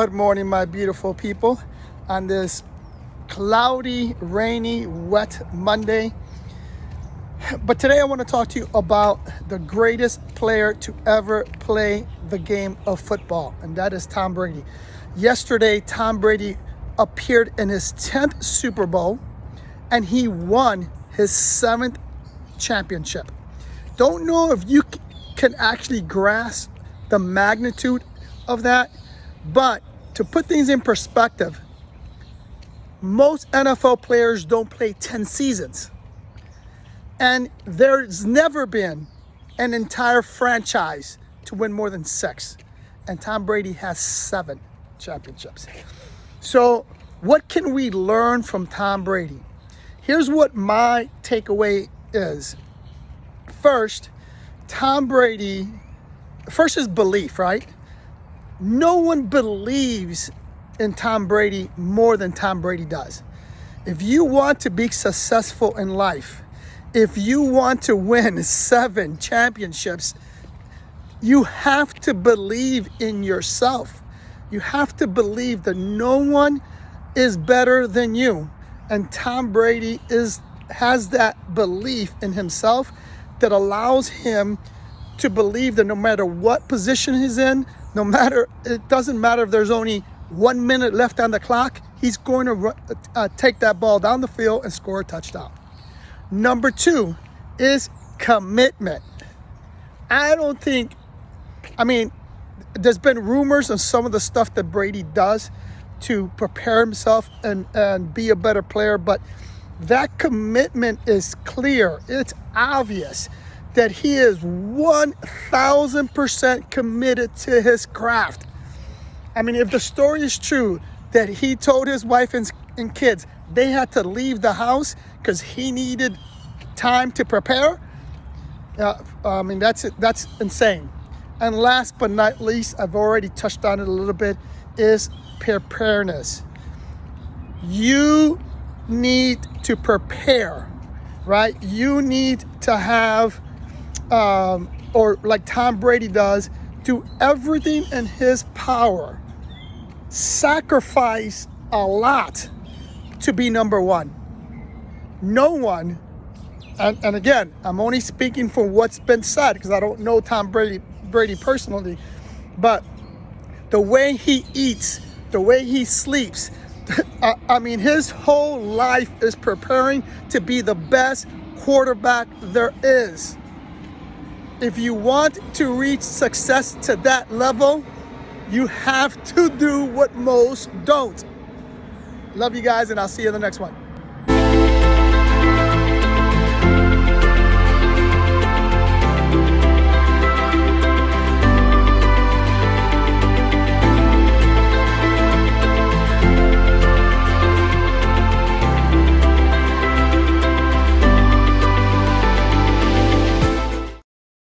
Good morning, my beautiful people, on this cloudy, rainy, wet Monday. But today I want to talk to you about the greatest player to ever play the game of football, and that is Tom Brady. Yesterday, Tom Brady appeared in his 10th Super Bowl, and he won his 7th championship. Don't know if you can actually grasp the magnitude of that, but to put things in perspective, most NFL players don't play 10 seasons. And there's never been an entire franchise to win more than 6. And Tom Brady has 7 championships. So what can we learn from Tom Brady? Here's what my takeaway is. First, Tom Brady, first is belief, right? No one believes in Tom Brady more than Tom Brady does. If you want to be successful in life, if you want to win 7 championships, you have to believe in yourself. You have to believe that no one is better than you. And Tom Brady has that belief in himself that allows him to believe that no matter what position he's in, it doesn't matter if there's only 1 minute left on the clock, he's going to take that ball down the field and score a touchdown. Number 2 is commitment. There's been rumors of some of the stuff that Brady does to prepare himself and be a better player, but that commitment is clear. It's obvious that he is 1,000% committed to his craft. If the story is true that he told his wife and kids they had to leave the house because he needed time to prepare, that's insane. And last but not least, I've already touched on it a little bit, is preparedness. You need to prepare, right? You need to have, or like Tom Brady does, do everything in his power, sacrifice a lot to be number one. No one, and again, I'm only speaking for what's been said because I don't know Tom Brady personally, but the way he eats, the way he sleeps, his whole life is preparing to be the best quarterback there is. If you want to reach success to that level, you have to do what most don't. Love you guys, and I'll see you in the next one.